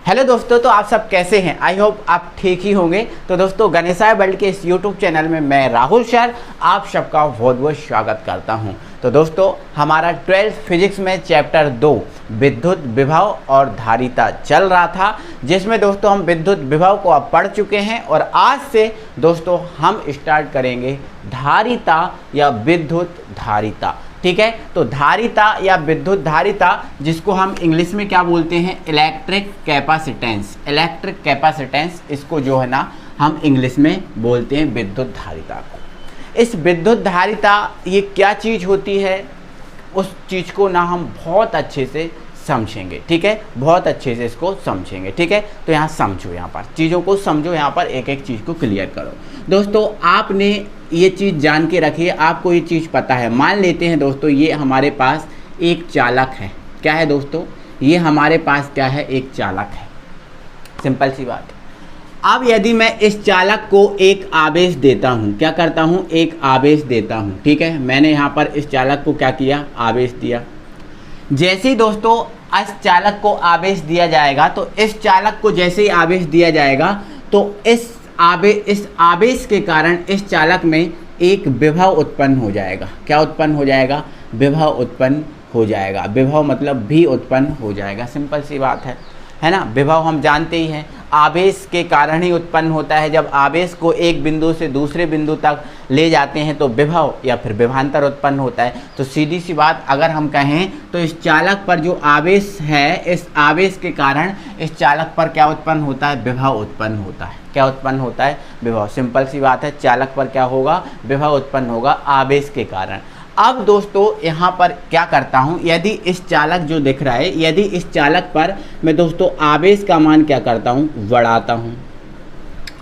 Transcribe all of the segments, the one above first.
Hello दोस्तों, तो आप सब कैसे हैं? आई होप आप ठीक ही होंगे। तो दोस्तों, गणेशाय वर्ल्ड के इस यूट्यूब चैनल में मैं राहुल सर आप सबका बहुत बहुत स्वागत करता हूं। तो दोस्तों, हमारा 12th फिजिक्स में चैप्टर 2 विद्युत विभव और धारिता चल रहा था, जिसमें दोस्तों हम विद्युत विभव को अब पढ़ चुके हैं और आज से दोस्तों हम स्टार्ट करेंगे धारिता या विद्युत धारिता। ठीक है, तो धारिता या विद्युत धारिता, जिसको हम इंग्लिश में क्या बोलते हैं, इलेक्ट्रिक कैपेसिटेंस। इलेक्ट्रिक कैपेसिटेंस, इसको जो है ना हम इंग्लिश में बोलते हैं विद्युत धारिता को। इस विद्युत धारिता ये क्या चीज़ होती है, उस चीज़ को ना हम बहुत अच्छे से समझेंगे। ठीक है, बहुत अच्छे से इसको समझेंगे। ठीक है, तो यहाँ समझो, यहाँ पर चीज़ों को समझो, यहाँ पर एक एक चीज़ को क्लियर करो। दोस्तों, आपने ये चीज़ जान के रखिए, आपको ये चीज़ पता है। मान लेते हैं दोस्तों, ये हमारे पास एक चालक है। क्या है दोस्तों, ये हमारे पास क्या है, एक चालक है। सिंपल सी बात है। अब यदि मैं इस चालक को एक आवेश देता हूँ, क्या करता हूँ, एक आवेश देता हूँ। ठीक है, मैंने यहाँ पर इस चालक को क्या किया, आवेश दिया। जैसे ही दोस्तों इस चालक को आवेश दिया जाएगा, तो इस चालक को जैसे ही आवेश दिया जाएगा, तो इस आवेश के कारण इस चालक में एक विभव उत्पन्न हो जाएगा। क्या उत्पन्न हो जाएगा, विभव उत्पन्न हो जाएगा। विभव मतलब भी उत्पन्न हो जाएगा। सिंपल सी बात है ना। विभव हम जानते ही हैं, आवेश के कारण ही उत्पन्न होता है। जब आवेश को एक बिंदु से दूसरे बिंदु तक ले जाते हैं तो विभव या फिर विभवांतर उत्पन्न होता है। तो सीधी सी बात अगर हम कहें तो इस चालक पर जो आवेश है, इस आवेश के कारण इस चालक पर क्या उत्पन्न होता है, विभव उत्पन्न होता है। क्या उत्पन्न होता है, विभव। सिंपल सी बात है, चालक पर क्या होगा, विभव उत्पन्न होगा आवेश के कारण। अब दोस्तों यहाँ पर क्या करता हूँ, यदि इस चालक जो दिख रहा है, यदि इस चालक पर मैं दोस्तों आवेश का मान क्या करता हूँ, बढ़ाता हूँ।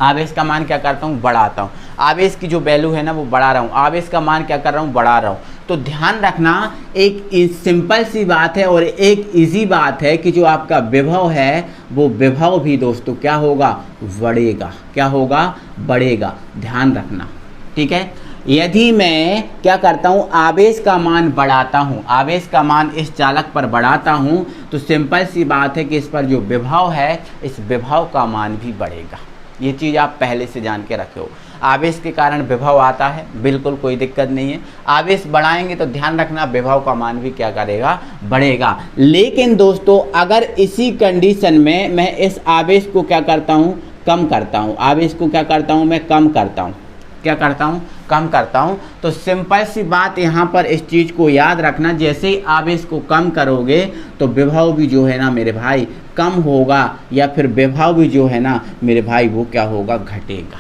आवेश का मान क्या करता हूँ, बढ़ाता हूँ। आवेश की जो वैल्यू है ना वो बढ़ा रहा हूँ, आवेश का मान क्या कर रहा हूँ, बढ़ा रहा हूँ। तो ध्यान रखना, एक सिंपल सी बात है और एक इजी बात है कि जो आपका विभव है वो विभव भी दोस्तों क्या होगा, बढ़ेगा। क्या होगा, बढ़ेगा। ध्यान रखना, ठीक है। यदि मैं क्या करता हूँ, आवेश का मान बढ़ाता हूँ, आवेश का मान इस चालक पर बढ़ाता हूँ, तो सिंपल सी बात है कि इस पर जो विभव है, इस विभव का मान भी बढ़ेगा। ये चीज़ आप पहले से जान के रखे हो। आवेश के कारण विभव आता है, बिल्कुल कोई दिक्कत नहीं है। आवेश बढ़ाएंगे तो ध्यान रखना विभव का मान भी क्या करेगा, बढ़ेगा। लेकिन दोस्तों, अगर इसी कंडीशन में मैं इस आवेश को क्या करता हूँ, कम करता हूँ, आवेश को क्या करता हूँ, मैं कम करता हूँ। क्या करता हूँ, कम करता हूँ। तो सिंपल सी बात यहाँ पर इस चीज़ को याद रखना, जैसे ही आवेश को कम करोगे तो विभव भी जो है ना मेरे भाई कम होगा, या फिर विभव भी जो है ना मेरे भाई वो क्या होगा, घटेगा।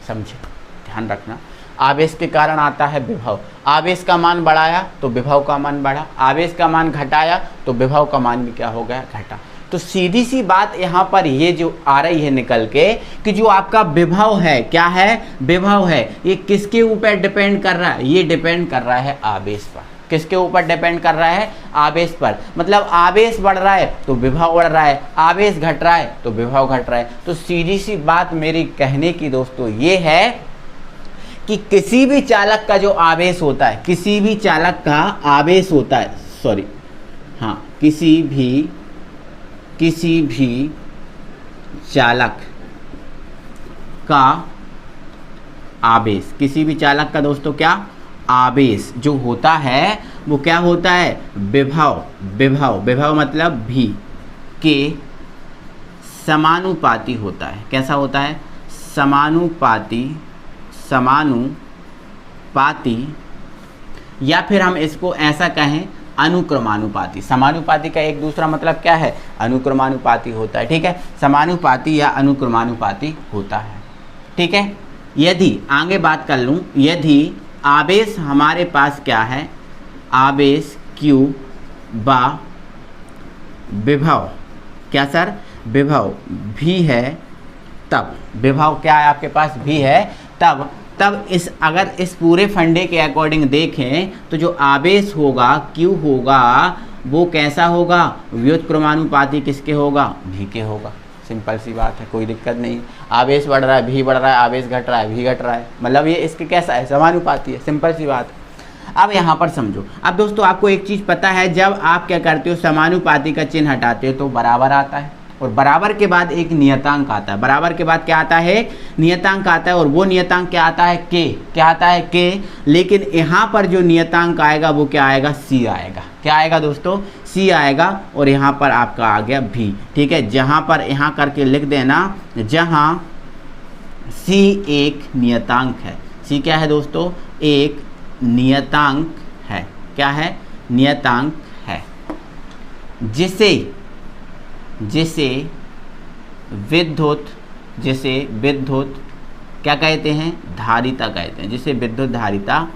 समझे, ध्यान रखना। आवेश के कारण आता है विभव। आवेश का मान बढ़ाया तो विभव का मान बढ़ा, आवेश का मान घटाया तो विभव का मान भी क्या हो गया, घटा। तो सीधी सी बात यहाँ पर ये जो आ रही है निकल के कि जो आपका विभव है, क्या है, विभव है, ये किसके ऊपर डिपेंड कर रहा है, ये डिपेंड कर रहा है आवेश पर। किसके ऊपर डिपेंड कर रहा है, आवेश पर। मतलब आवेश बढ़ रहा है तो विभव बढ़ रहा है, आवेश घट रहा है तो विभव घट रहा है। तो सीधी सी बात मेरी कहने की दोस्तों ये है कि किसी भी चालक का जो आवेश होता है, किसी भी चालक का आवेश होता है, सॉरी हाँ, किसी भी चालक का आवेश, किसी भी चालक का दोस्तों क्या, आवेश जो होता है वो क्या होता है, विभव। विभव मतलब भी के समानुपाती होता है। कैसा होता है, समानुपाती, या फिर हम इसको ऐसा कहें अनुक्रमानुपाती। समानुपाती का एक दूसरा मतलब क्या है, अनुक्रमानुपाती होता है। ठीक है, समानुपाती या अनुक्रमानुपाती होता है। ठीक है, यदि आगे बात कर लूँ, यदि आवेश हमारे पास क्या है, आवेश Q बा विभव, क्या सर, विभव भी है, तब विभव क्या है आपके पास, भी है, तब अगर इस पूरे फंडे के अकॉर्डिंग देखें तो जो आवेश होगा, Q होगा, वो कैसा होगा, व्युत्क्रमानुपाती किसके होगा, भी के होगा। सिंपल सी बात है, कोई दिक्कत नहीं। आवेश बढ़ रहा है, भी बढ़ रहा है, आवेश घट रहा है, भी घट रहा है, मतलब ये इसके कैसा है, समानुपाती है। सिंपल सी बात है। अब यहाँ पर समझो। अब दोस्तों आपको एक चीज़ पता है, जब आप क्या करते हो समानुपाती का चिन्ह हटाते हो तो बराबर आता है। और बराबर के बाद एक नियतांक आता है। बराबर के बाद क्या आता है? नियतांक आता है, और वो नियतांक क्या आता है? के। क्या आता है? के। लेकिन यहाँ पर जो नियतांक आएगा वो क्या आएगा? सी आएगा। क्या आएगा दोस्तों? सी आएगा। और यहाँ पर आपका आ गया भी। ठीक है, जहाँ पर यहाँ करके लिख देना, जहाँ सी एक नियतांक है। सी क्या है दोस्तों? एक नियतांक है। क्या है? नियतांक है, जिसे विद्युत क्या कहते हैं? धारिता कहते हैं। जिसे विद्युत धारिता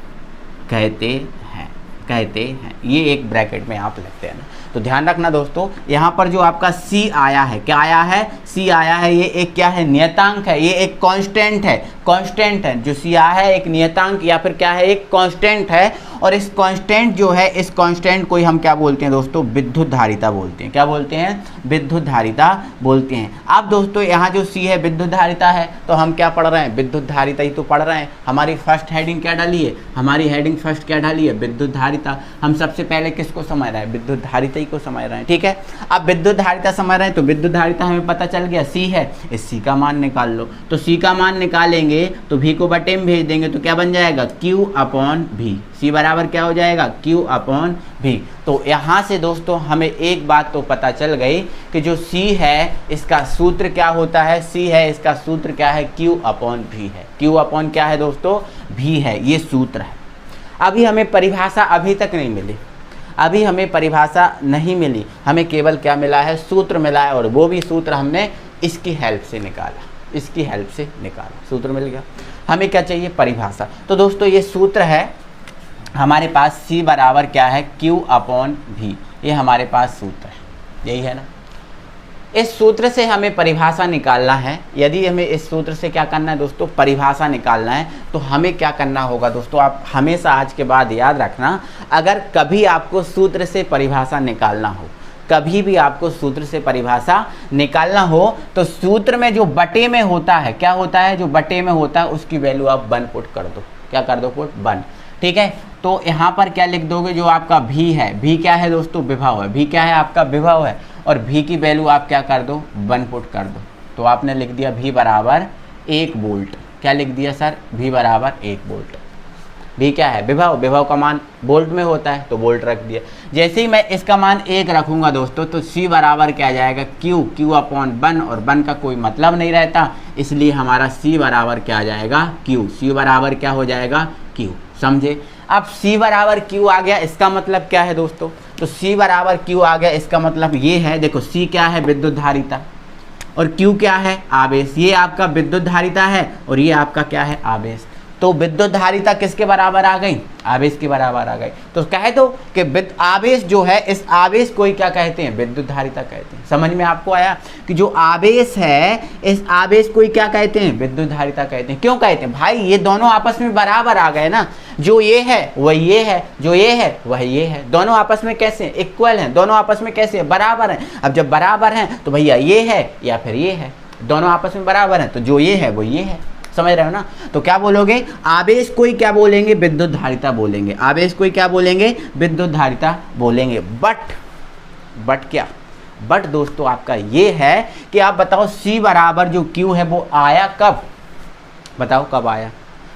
कहते हैं। ये एक ब्रैकेट में आप लिखते हैं ना। तो ध्यान रखना दोस्तों, यहाँ पर जो आपका C आया है, क्या आया है? C आया है। ये एक क्या है? नियतांक है। ये एक कांस्टेंट है। जो C आया है एक नियतांक या फिर क्या है? एक कांस्टेंट है। और इस कांस्टेंट जो है, इस कांस्टेंट को ही हम क्या बोलते हैं दोस्तों? विद्युत धारिता बोलते हैं। क्या बोलते हैं? विद्युत धारिता बोलते हैं। अब दोस्तों यहाँ जो C है विद्युत धारिता है, तो हम क्या पढ़ रहे हैं? विद्युत धारिता ही तो पढ़ रहे हैं। हमारी फर्स्ट हेडिंग क्या डाली है? हमारी हेडिंग फर्स्ट क्या डाली है? विद्युत धारिता। हम सबसे पहले किसको समझ रहे हैं? विद्युत धारिता को समझ रहे हैं। ठीक है, अब विद्युत धारिता समझ रहे हैं, तो विद्युत धारिता हमें पता चल गया C है। इस C का मान निकाल लो। तो C का मान निकालेंगे तो V को बटे में भेज देंगे, तो क्या बन जाएगा? Q upon V। C बराबर क्या हो जाएगा? Q upon V। तो यहाँ से दोस्तों हमें एक बात तो पता चल गई कि जो C है इसका सूत्र क्या होता है? C है, इसका सूत्र क्या है? Q अपॉन V है। Q अपॉन क्या है दोस्तों? V है। ये सूत्र है। अभी हमें परिभाषा अभी तक नहीं मिली। अभी हमें परिभाषा नहीं मिली, हमें केवल क्या मिला है? सूत्र मिला है। और वो भी सूत्र हमने इसकी हेल्प से निकाला। सूत्र मिल गया। हमें क्या चाहिए? परिभाषा। तो दोस्तों ये सूत्र है हमारे पास, C बराबर क्या है? Q upon V। ये हमारे पास सूत्र है, यही है ना। इस सूत्र से हमें परिभाषा निकालना है। यदि हमें इस सूत्र से क्या करना है दोस्तों? परिभाषा निकालना है, तो हमें क्या करना होगा दोस्तों? आप हमेशा आज के बाद याद रखना, अगर कभी आपको सूत्र से परिभाषा निकालना हो, कभी भी आपको सूत्र से परिभाषा निकालना हो, तो सूत्र में जो बटे में होता है, क्या होता है? जो बटे में होता है उसकी वैल्यू आप 1 पुट कर दो। क्या कर दो? पुट 1। ठीक है, तो यहाँ पर क्या लिख दोगे? जो आपका V है, V क्या है दोस्तों? विभव है। V क्या है? आपका विभव है। और V की वैल्यू आप क्या कर दो? 1 पुट कर दो। तो आपने लिख दिया V बराबर 1 वोल्ट। क्या लिख दिया सर? V बराबर 1 वोल्ट। V क्या है? विभव। विभव का मान वोल्ट में होता है, तो वोल्ट रख दिया। जैसे ही मैं इसका मान 1 रखूंगा दोस्तों, तो C बराबर क्या जाएगा? Q upon 1। और 1 का कोई मतलब नहीं रहता, इसलिए हमारा C बराबर क्या आ जाएगा? Q। C बराबर क्या हो जाएगा? Q। समझे? अब C बराबर Q आ गया, इसका मतलब क्या है दोस्तों? तो C बराबर Q आ गया, इसका मतलब ये है, देखो C क्या है? विद्युत धारिता। और Q क्या है? आवेश। ये आपका विद्युत धारिता है और ये आपका क्या है? आवेश। तो विद्युत धारिता किसके बराबर आ गई? आवेश के बराबर आ गई। तो कह दो कि आवेश जो है, इस आवेश को ही क्या कहते हैं? विद्युत धारिता कहते हैं। समझ में आपको आया कि जो आवेश है, इस आवेश को ही क्या कहते हैं? विद्युत धारिता कहते हैं। क्यों कहते हैं भाई? ये दोनों आपस में बराबर आ गए ना। जो ये है वही ये है, जो ये है वही ये है। दोनों आपस में कैसे हैं? इक्वल हैं। दोनों आपस में कैसे हैं? बराबर हैं। अब जब बराबर हैं तो भैया ये है या फिर ये है, दोनों आपस में बराबर हैं, तो जो ये है वो ये है। समझ रहे हो ना? तो क्या बोलोगे? आवेश को ही क्या बोलेंगे? विद्युत धारिता बोलेंगे। आवेश को ही क्या बोलेंगे? विद्युत धारिता बोलेंगे। बट क्या? बट दोस्तों आपका ये है कि आप बताओ C बराबर जो Q है वो आया कब? बताओ कब आया?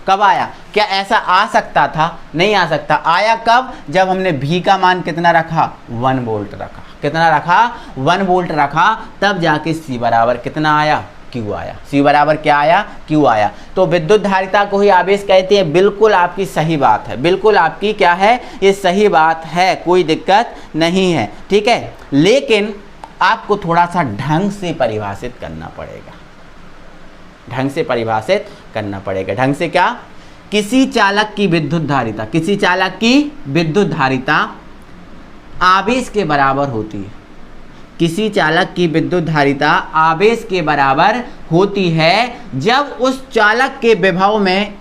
कब आया? क्या ऐसा आ सकता था? नहीं आ सकता। आया कब? जब हमने V का मान कितना रखा? 1 वोल्ट रखा। कितना रखा? 1 वोल्ट रखा। तब जाके C बराबर कितना आया? Q आया। C बराबर क्या आया? Q आया। तो विद्युत धारिता को ही आवेश कहते हैं। बिल्कुल आपकी सही बात है। बिल्कुल आपकी क्या है? ये सही बात है, कोई दिक्कत नहीं है। ठीक है, लेकिन आपको थोड़ा सा ढंग से परिभाषित करना पड़ेगा। ढंग से परिभाषित करना पड़ेगा। ढंग से क्या? किसी चालक की विद्युत धारिता, किसी चालक की विद्युत धारिता आवेश के बराबर होती है। किसी चालक की विद्युत धारिता आवेश के बराबर होती है जब उस चालक के विभव में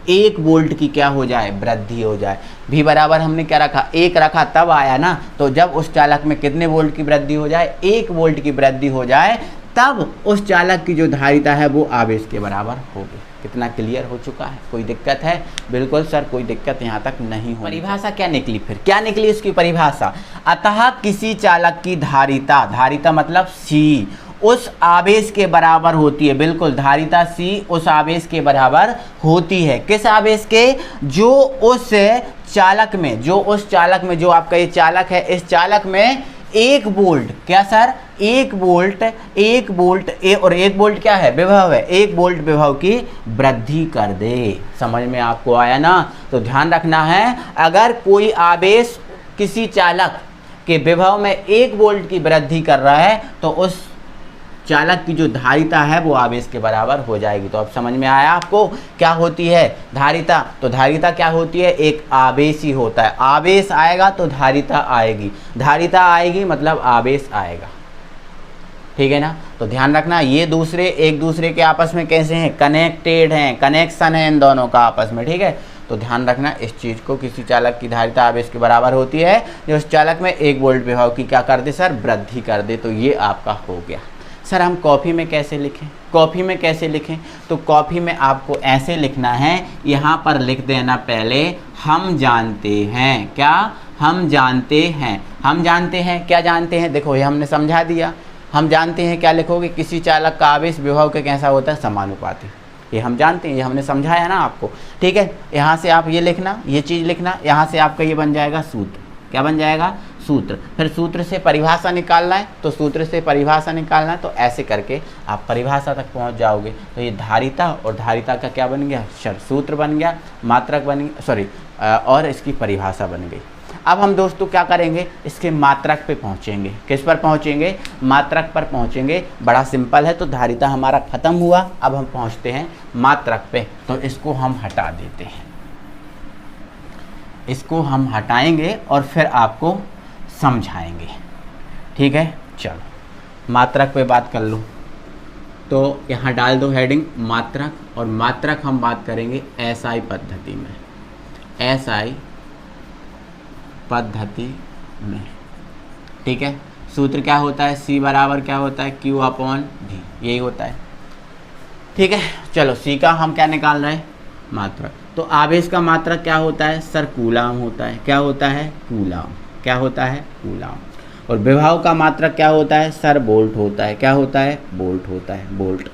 1 वोल्ट की क्या हो जाए? वृद्धि हो जाए। V बराबर हमने क्या रखा? 1 रखा, तब आया ना। तो जब उस चालक में कितने वोल्ट की वृद्धि हो जाए? 1 वोल्ट की वृद्धि हो जाए, तब उस चालक की जो धारिता है वो आवेश के बराबर होगी। कितना क्लियर हो चुका है? कोई दिक्कत है? बिल्कुल सर, कोई दिक्कत यहाँ तक नहीं हो। परिभाषा क्या निकली फिर? क्या निकली इसकी परिभाषा? अतः किसी चालक की धारिता, धारिता मतलब C, उस आवेश के बराबर होती है। बिल्कुल, धारिता C उस आवेश के बराबर होती है। किस आवेश के? जो उस चालक में, जो आपका ये चालक है, इस चालक में 1 वोल्ट, क्या सर? 1 वोल्ट और 1 वोल्ट क्या है? विभव है। 1 वोल्ट विभव की वृद्धि कर दे। समझ में आपको आया ना? तो ध्यान रखना है, अगर कोई आवेश किसी चालक के विभव में 1 वोल्ट की वृद्धि कर रहा है तो उस चालक की जो धारिता है वो आवेश के बराबर हो जाएगी। तो अब समझ में आया आपको क्या होती है धारिता? तो धारिता क्या होती है? एक आवेश ही होता है। आवेश आएगा तो धारिता आएगी, धारिता आएगी मतलब आवेश आएगा। ठीक है ना? तो ध्यान रखना, ये एक दूसरे के आपस में कैसे हैं? कनेक्टेड हैं, कनेक्शन है इन दोनों का आपस में। ठीक है, तो ध्यान रखना इस चीज़ को। किसी चालक की धारिता आवेश के बराबर होती है जो उस चालक में 1 वोल्ट विभव की क्या कर दे सर? वृद्धि कर दे। तो ये आपका हो गया। सर हम कॉपी में कैसे लिखें? तो कॉपी में आपको ऐसे लिखना है, यहाँ पर लिख देना पहले हम जानते हैं। क्या? हम जानते हैं। क्या जानते हैं? देखो ये हमने समझा दिया। हम जानते हैं क्या लिखोगे? किसी चालक का आवेश विभव के कैसा होता है? समानुपाती। ये हम जानते हैं, ये हमने समझाया ना आपको। ठीक है, यहाँ से आप ये लिखना, ये चीज़ लिखना, यहाँ से आपका ये बन जाएगा सूत्र। क्या बन जाएगा? सूत्र। फिर सूत्र से परिभाषा निकालना है, तो सूत्र से परिभाषा निकालना है, तो ऐसे करके आप परिभाषा तक पहुंच जाओगे। तो ये धारिता और धारिता का क्या बन गया? सूत्र बन गया, मात्रक बन गया, सॉरी, और इसकी परिभाषा बन गई। अब हम दोस्तों क्या करेंगे? इसके मात्रक पे पहुंचेंगे। किस पर पहुंचेंगे? मात्रक पर पहुंचेंगे। बड़ा सिंपल है। तो धारिता हमारा खत्म हुआ, अब हम पहुंचते हैं मात्रक पे। तो इसको हम हटा देते हैं, इसको हम हटाएंगे और फिर आपको समझाएंगे। ठीक है, चलो मात्रक पे बात कर लो। तो यहाँ डाल दो हेडिंग मात्रक, और मात्रक हम बात करेंगे SI पद्धति में। SI पद्धति में, ठीक है। सूत्र क्या होता है? C बराबर क्या होता है? Q/V, यही होता है। ठीक है, चलो C का हम क्या निकाल रहे हैं? मात्रक। तो आवेश का मात्रक क्या होता है सर? कूलाम होता है। क्या होता है? कूलाम। क्या होता है? कूलाम। और विभव का मात्रक क्या होता है सर? वोल्ट होता है। क्या होता है? वोल्ट होता है, वोल्ट।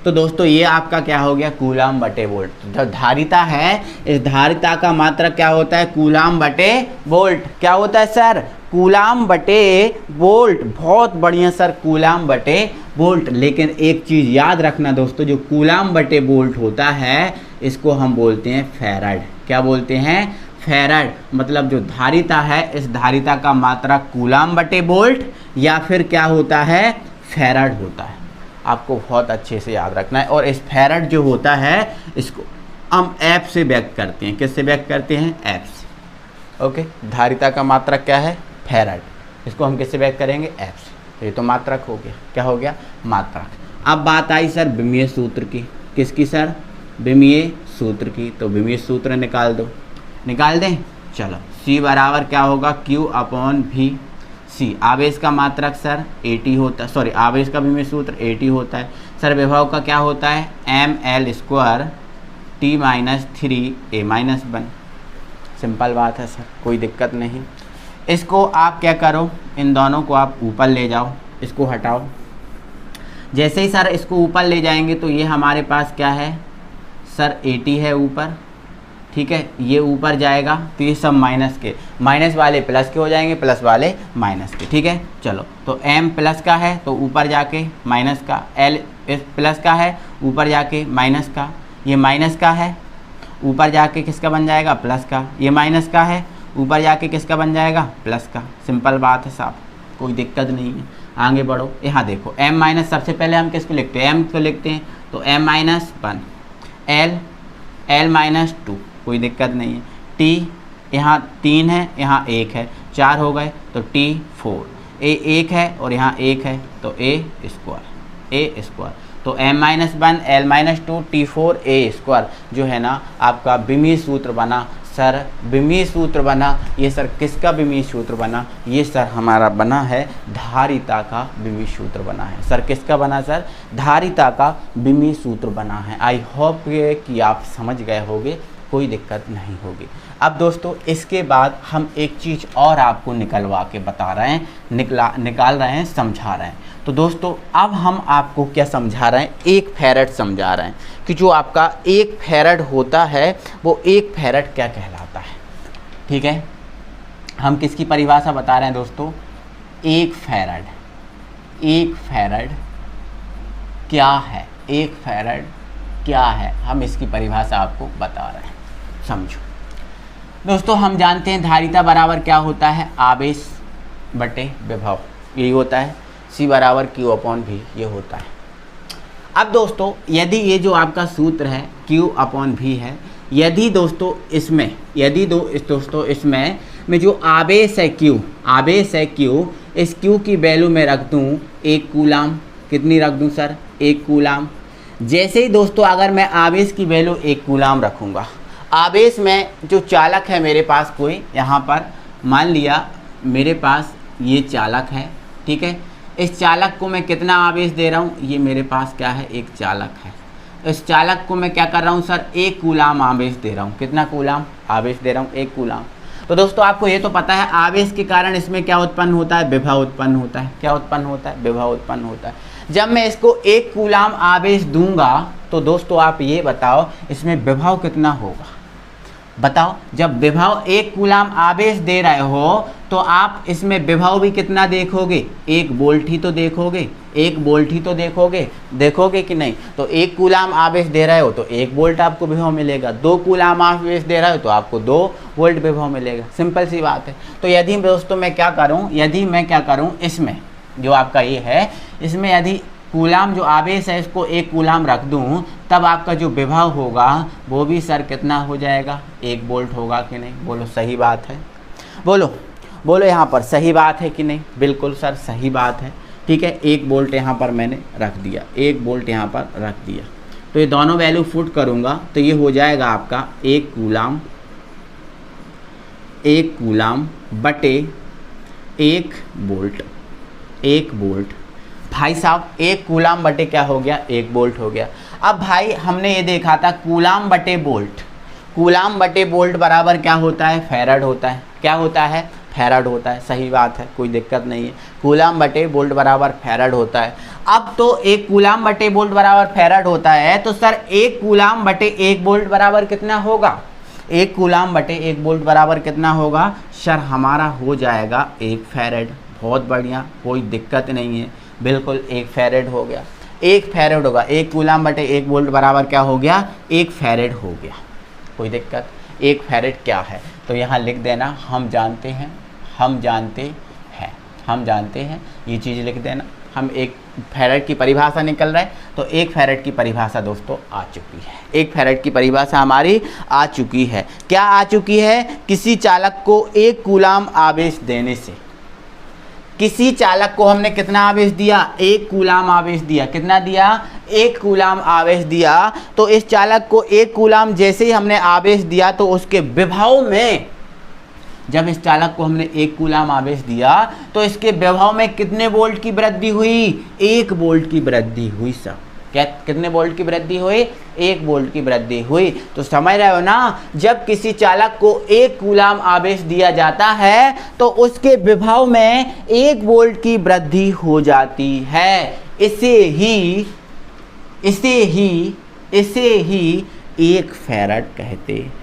तो दोस्तों ये आपका क्या हो गया? कूलाम बटे वोल्ट। जो धारिता है, इस धारिता का मात्रक क्या होता है? कूलाम बटे वोल्ट। क्या होता है सर? कूलाम बटे वोल्ट। बहुत बढ़िया सर, कूलाम बटे वोल्ट। लेकिन एक चीज़ याद रखना दोस्तों, जो कूलाम बटे वोल्ट होता है इसको हम बोलते हैं फैराड। क्या बोलते हैं? फैराड। मतलब जो धारिता है, इस धारिता का मात्रक कूलाम बटे वोल्ट या फिर क्या होता है? फैराड होता है। आपको बहुत अच्छे से याद रखना है। और इस फैराड जो होता है इसको हम एफ से व्यक्त करते हैं। किससे व्यक्त करते हैं? एफ से। ओके, धारिता का मात्रक क्या है? फैराड। इसको हम किससे व्यक्त करेंगे? एफ से। ये तो मात्रक हो गया। क्या हो गया? मात्रक। अब बात आई सर विमीय सूत्र की। किसकी सर? विमीय सूत्र की। तो विमीय सूत्र निकाल दो। निकाल दें? चलो, C बराबर क्या होगा? Q/V। C आवेश का मात्रक सर AT होता है, सॉरी आवेश का विमीय सूत्र AT होता है। सर विभव का क्या होता है? mL² T-3A-1। सिंपल बात है सर, कोई दिक्कत नहीं। इसको आप क्या करो, इन दोनों को आप ऊपर ले जाओ, इसको हटाओ। जैसे ही सर इसको ऊपर ले जाएंगे तो ये हमारे पास क्या है सर? AT है ऊपर। ठीक है, ये ऊपर जाएगा तो ये सब माइनस के, माइनस वाले प्लस के हो जाएंगे, प्लस वाले माइनस के। ठीक है, चलो तो m प्लस का है तो ऊपर जाके माइनस का, L प्लस का है ऊपर जाके माइनस का, ये माइनस का है ऊपर जाके किसका बन जाएगा? प्लस का। ये माइनस का है ऊपर जाके किसका बन जाएगा? प्लस का। सिंपल बात है साहब, कोई दिक्कत नहीं है। आगे बढ़ो, यहाँ देखो m माइनस, सबसे पहले हम किसको लिखते हैं? m को लिखते हैं। तो m-1 L-2, कोई दिक्कत नहीं है। T यहाँ 3 है, यहाँ 1 है, 4 हो गए तो T4। A 1 है और यहाँ 1 है तो A²। तो m-1 L-2 T4 A² जो है ना आपका विमीय सूत्र बना सर बिमीय सूत्र बना। ये सर किसका बिमीय सूत्र बना? ये सर हमारा बना है धारिता का बिमीय सूत्र बना है। सर किसका बना? सर धारिता का बिमीय सूत्र बना है। आई होप कि आप समझ गए होंगे, कोई दिक्कत नहीं होगी। अब दोस्तों इसके बाद हम एक चीज़ और आपको निकलवा के बता रहे हैं, निकाल रहे हैं, समझा रहे हैं। तो दोस्तों अब हम आपको क्या समझा रहे हैं? 1 फैरेड समझा रहे हैं कि जो आपका 1 फैरेड होता है वो 1 फैरेड क्या कहलाता है। ठीक है, हम किसकी परिभाषा बता रहे हैं दोस्तों? 1 फैरेड। 1 फैरेड क्या है? 1 फैरेड क्या है, हम इसकी परिभाषा आपको बता रहे हैं, समझो। दोस्तों हम जानते हैं धारिता बराबर क्या होता है? आवेश बटे विभव, यही होता है। C बराबर Q/V ये होता है। अब दोस्तों यदि ये जो आपका सूत्र है Q/V है, यदि दोस्तों इसमें में जो आवेश है Q, इस Q की वैल्यू में रख दूँ 1 कूलाम। कितनी रख दूँ सर? 1 कूलाम। जैसे ही दोस्तों अगर मैं आवेश की वैल्यू 1 कूलाम रखूँगा, आवेश में जो चालक है मेरे पास कोई, यहाँ पर मान लिया मेरे पास ये चालक है, ठीक है। इस चालक को मैं कितना आवेश दे रहा हूँ? ये मेरे पास क्या है? एक चालक है। इस चालक को मैं क्या कर रहा हूँ सर? 1 कूलाम आवेश दे रहा हूँ। कितना कूलाम आवेश दे रहा हूँ? 1 कूलाम। तो दोस्तों आपको ये तो पता है आवेश के कारण इसमें क्या उत्पन्न होता है? विभव उत्पन्न होता है। क्या उत्पन्न होता है? विभव उत्पन्न होता है। जब मैं इसको 1 कूलाम आवेश दूंगा तो दोस्तों आप ये बताओ इसमें विभव कितना होगा? बताओ, जब विभव 1 कूलाम आवेश दे रहे हो तो आप इसमें विभव भी कितना देखोगे? 1 वोल्ट ही तो देखोगे। 1 वोल्ट ही तो देखोगे कि नहीं? तो 1 कूलाम आवेश दे रहे हो तो 1 वोल्ट आपको विभव मिलेगा। 2 कूलाम आवेश दे रहे हो तो आपको 2 वोल्ट विभव मिलेगा। सिंपल सी बात है। तो यदि दोस्तों मैं क्या करूँ, इसमें जो आपका ये है, इसमें यदि कूलाम जो आवेश है इसको 1 कूलाम रख दूं, तब आपका जो विभव होगा वो भी सर कितना हो जाएगा? 1 वोल्ट होगा कि नहीं? बोलो सही बात है? बोलो यहाँ पर सही बात है कि नहीं? बिल्कुल सर सही बात है। ठीक है, 1 वोल्ट यहाँ पर मैंने रख दिया, 1 वोल्ट यहाँ पर रख दिया। तो ये दोनों वैल्यू फुट करूँगा तो ये हो जाएगा आपका 1 कूलाम बटे 1 वोल्ट। 1 वोल्ट भाई साहब, 1 कूलाम बटे क्या हो गया? 1 वोल्ट हो गया। अब भाई हमने ये देखा था कूलाम बटे वोल्ट बराबर क्या होता है? फैराड होता है। क्या होता है? फैराड होता है। सही बात है, कोई दिक्कत नहीं है। कूलाम बटे वोल्ट बराबर फैराड होता है। अब तो 1 कूलाम बटे वोल्ट बराबर फैराड होता है, तो सर 1 कूलाम बटे 1 वोल्ट बराबर कितना होगा? 1 कूलाम बटे 1 वोल्ट बराबर कितना होगा? सर हमारा हो जाएगा 1 फैराड। बहुत बढ़िया, कोई दिक्कत नहीं है, बिल्कुल 1 फैराड हो गया। 1 फैराड होगा। 1 कूलाम बटे 1 वोल्ट बराबर क्या हो गया? 1 फैराड हो गया। कोई दिक्कत? 1 फैराड क्या है? तो यहाँ लिख देना हम जानते हैं, ये चीज़ लिख देना। हम 1 फैराड की परिभाषा निकल रहा है, तो 1 फैराड की परिभाषा दोस्तों आ चुकी है। 1 फैराड की परिभाषा हमारी आ चुकी है। क्या आ चुकी है? किसी चालक को 1 कूलाम आवेश देने से, किसी चालक को हमने कितना आवेश दिया? 1 कूलाम आवेश दिया। कितना दिया? 1 कूलाम आवेश दिया। तो इस चालक को 1 कूलाम जैसे ही हमने आवेश दिया तो उसके विभव में, जब इस चालक को हमने 1 कूलाम आवेश दिया तो इसके विभव में कितने वोल्ट की वृद्धि हुई? 1 वोल्ट की वृद्धि हुई सर। क्या कितने वोल्ट की वृद्धि हुई? 1 वोल्ट की वृद्धि हुई। तो समझ रहे हो ना, जब किसी चालक को 1 कूलाम आवेश दिया जाता है तो उसके विभव में 1 वोल्ट की वृद्धि हो जाती है। इसे ही 1 फैराड कहते हैं।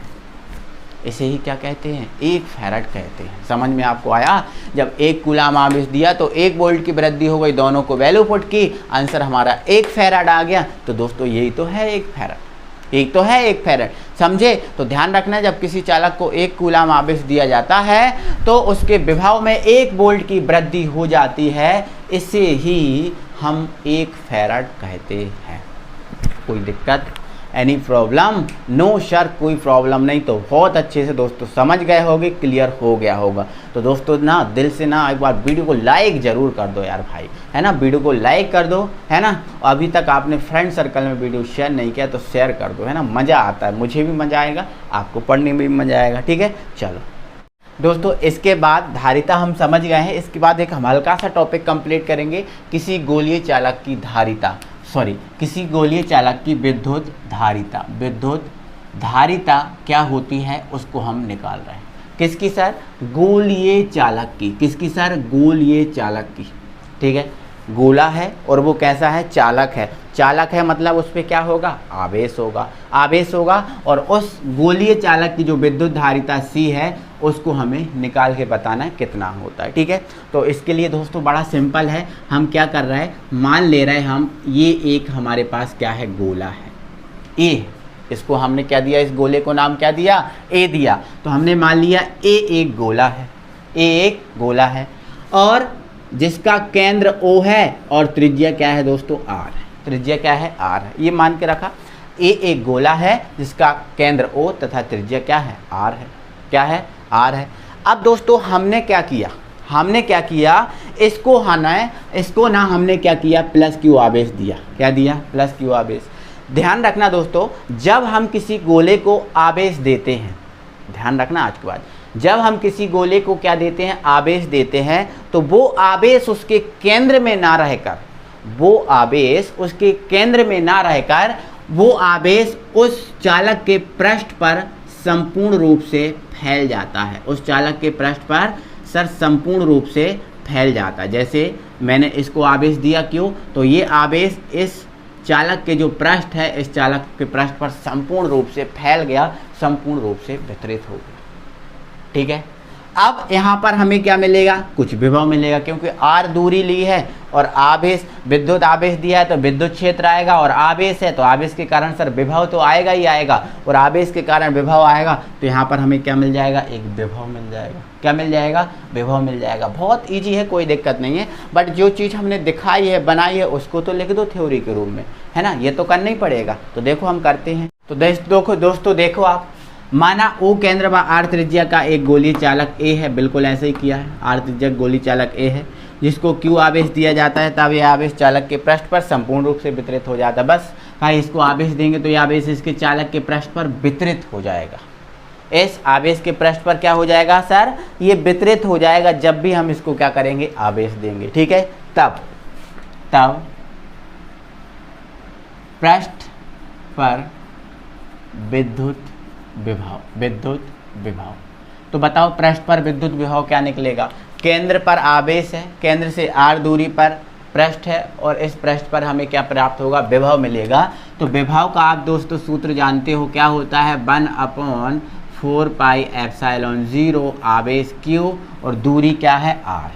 इसे ही क्या कहते हैं? 1 फैराड कहते हैं। समझ में आपको आया? जब 1 कूलाम आवेश दिया तो 1 वोल्ट की वृद्धि हो गई, दोनों को वैल्यू पुट की, आंसर हमारा 1 फैराड आ गया। तो दोस्तों यही तो है 1 फैराड। समझे? तो ध्यान रखना, जब किसी चालक को 1 कूलाम आवेश दिया जाता है तो उसके विभव में 1 वोल्ट की वृद्धि हो जाती है। इसे ही हम 1 फैराड कहते हैं। कोई दिक्कत? Any problem? नो सर, कोई प्रॉब्लम नहीं। तो बहुत अच्छे से दोस्तों समझ गए होगे, क्लियर हो गया होगा। तो दोस्तों ना दिल से ना एक बार वीडियो को लाइक ज़रूर कर दो यार भाई, है ना, वीडियो को लाइक कर दो, है ना। अभी तक आपने फ्रेंड सर्कल में वीडियो शेयर नहीं किया तो शेयर कर दो, है ना, मज़ा आता है, मुझे भी मज़ा आएगा, आपको पढ़ने में भी मज़ा आएगा। ठीक है, चलो दोस्तों, इसके बाद धारिता हम समझ गए हैं। इसके बाद एक हम हल्का सा टॉपिक कंप्लीट करेंगे, किसी गोलीय चालक की धारिता, किसी गोलीय चालक की विद्युत धारिता। विद्युत धारिता क्या होती है उसको हम निकाल रहे हैं। किसकी सर? गोलीय चालक की। किसकी सर? गोलीय चालक की। ठीक है, गोला है और वो कैसा है? चालक है। चालक है मतलब उस पर क्या होगा? आवेश होगा। आवेश होगा और उस गोलीय चालक की जो विद्युत धारिता C है उसको हमें निकाल के बताना है कितना होता है। ठीक है, तो इसके लिए दोस्तों बड़ा सिंपल है। हम क्या कर रहे हैं, मान ले रहे हैं हम ये एक हमारे पास क्या है? गोला है A। इसको हमने क्या दिया? इस गोले को नाम क्या दिया? A दिया। तो हमने मान लिया A एक गोला है, A एक गोला है और जिसका केंद्र O है और त्रिज्या क्या है दोस्तों? R है। त्रिज्या क्या है? R है। ये मान के रखा। A एक गोला है जिसका केंद्र O तथा त्रिज्या क्या है? R है। क्या है? R है। अब दोस्तों हमने क्या किया? इसको ना हमने क्या किया? प्लस Q आवेश दिया। क्या दिया? प्लस Q आवेश। ध्यान रखना दोस्तों, जब हम किसी गोले को आवेश देते हैं, ध्यान रखना आज के बाद, जब हम किसी गोले को क्या देते हैं? आवेश देते हैं, तो वो आवेश उसके केंद्र में ना रहकर, वो आवेश उस चालक के पृष्ठ पर संपूर्ण रूप से फैल जाता है। उस चालक के पृष्ठ पर सर संपूर्ण रूप से फैल जाता है। जैसे मैंने इसको आवेश दिया, क्यों? तो ये आवेश इस चालक के जो पृष्ठ है, इस चालक के पृष्ठ पर संपूर्ण रूप से फैल गया, संपूर्ण रूप से वितरित हो गया। ठीक है, अब यहाँ पर हमें क्या मिलेगा? कुछ विभव मिलेगा, क्योंकि R दूरी ली है और आवेश, विद्युत आवेश दिया है तो विद्युत क्षेत्र आएगा, और आवेश है तो आवेश के कारण सर विभव तो आएगा ही आएगा, और आवेश के कारण विभव आएगा, तो यहाँ पर हमें क्या मिल जाएगा? एक विभव मिल जाएगा। क्या मिल जाएगा? विभव मिल जाएगा। बहुत ईजी है, कोई दिक्कत नहीं है, बट जो चीज़ हमने दिखाई है, बनाई है, उसको तो लिख दो थ्योरी के रूप में, है ना, ये तो करना ही पड़ेगा। तो देखो हम करते हैं। तो दोस्तों देखो, आप माना O केंद्र व R त्रिज्या का एक गोलीय चालक A है, बिल्कुल ऐसे ही किया है। R त्रिज्या गोलीय चालक A है जिसको Q आवेश दिया जाता है, तब यह आवेश चालक के पृष्ठ पर संपूर्ण रूप से वितरित हो जाता है। बस भाई इसको आवेश देंगे तो यह आवेश इसके चालक के पृष्ठ पर वितरित हो जाएगा। इस आवेश के पृष्ठ पर क्या हो जाएगा सर? ये वितरित हो जाएगा जब भी हम इसको क्या करेंगे? आवेश देंगे। ठीक है, तब पृष्ठ पर विद्युत विभव। तो बताओ पृष्ठ पर विद्युत विभव क्या निकलेगा? केंद्र पर आवेश है, केंद्र से R दूरी पर पृष्ठ है, और इस पृष्ठ पर हमें क्या प्राप्त होगा? विभव मिलेगा। तो विभव का आप दोस्तों सूत्र जानते हो, क्या होता है? 1/4πε0 आवेश Q और दूरी क्या है? R।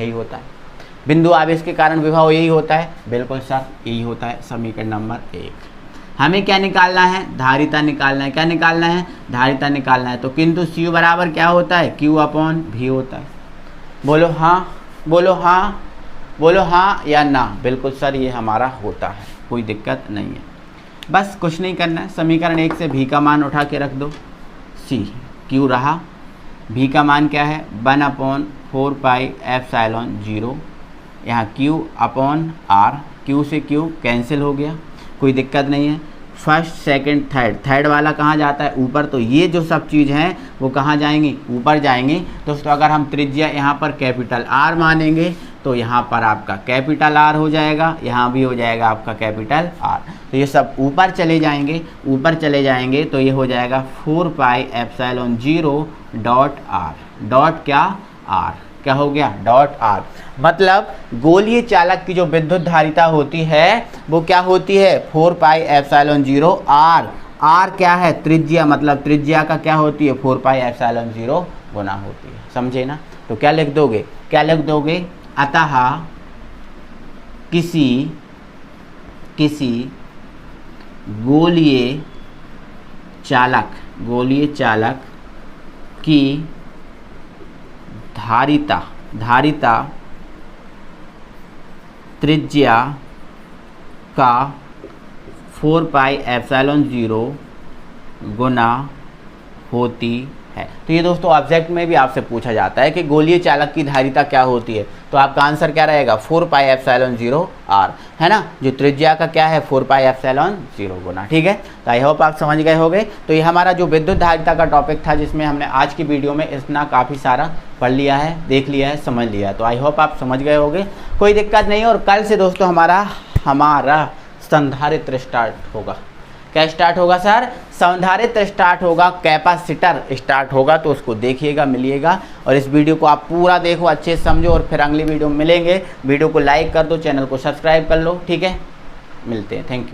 यही होता है। बिंदु आवेश के कारण विभव यही होता है। बिल्कुल सर, यही होता है। समीकरण नंबर 1। हमें क्या निकालना है? धारिता निकालना है। क्या निकालना है? धारिता निकालना है। तो किंतु Q बराबर क्या होता है? Q/V होता है। बोलो हाँ, बोलो हाँ, बोलो हाँ या ना। बिल्कुल सर, ये हमारा होता है, कोई दिक्कत नहीं है। बस कुछ नहीं करना है, समीकरण 1 से V का मान उठा के रख दो। C Q रहा, V का मान क्या है? 1/4πε0। यहाँ Q/R, Q से Q कैंसिल हो गया, कोई दिक्कत नहीं है। फर्स्ट, सेकंड, थर्ड वाला कहाँ जाता है? ऊपर। तो ये जो सब चीज़ हैं वो कहाँ जाएंगी? ऊपर जाएंगी। दोस्तों अगर हम त्रिज्या यहाँ पर कैपिटल R मानेंगे तो यहाँ पर आपका कैपिटल R हो जाएगा, यहाँ भी हो जाएगा आपका कैपिटल R। तो ये सब ऊपर चले जाएंगे, तो ये हो जाएगा 4πε0 डॉट R। डॉट क्या? R। क्या हो गया? Dot R। मतलब गोलीय चालक की जो विद्युत धारिता होती है वो क्या होती है? 4πε0 R। R क्या है? त्रिज्या, मतलब त्रिज्या का क्या होती है? 4πε0 गुना होती है। समझे ना? तो क्या लिख दोगे? अतः किसी गोलीय चालक की धारिता त्रिज्या का 4πε0 गुना होती है। तो ये दोस्तों ऑब्जेक्ट में भी आपसे पूछा जाता है कि गोलीय चालक की धारिता क्या होती है, तो आपका आंसर क्या रहेगा 4πε0 r, है ना, जो त्रिज्या का क्या है 4πε0 गुना। ठीक है, तो आई होप आप समझ गए होंगे। तो ये हमारा जो विद्युत धारिता का टॉपिक था, जिसमें हमने आज की वीडियो में इतना काफ़ी सारा पढ़ लिया है, देख लिया है, समझ लिया है। तो आई होप आप समझ गए होंगे, कोई दिक्कत नहीं है। और कल से दोस्तों हमारा संधारित्र स्टार्ट होगा। क्या स्टार्ट होगा सर? संधारित्र स्टार्ट होगा, कैपेसिटर स्टार्ट होगा। तो उसको देखिएगा, मिलिएगा, और इस वीडियो को आप पूरा देखो, अच्छे से समझो, और फिर अगली वीडियो में मिलेंगे। वीडियो को लाइक कर दो, चैनल को सब्सक्राइब कर लो। ठीक है, मिलते हैं, थैंक यू।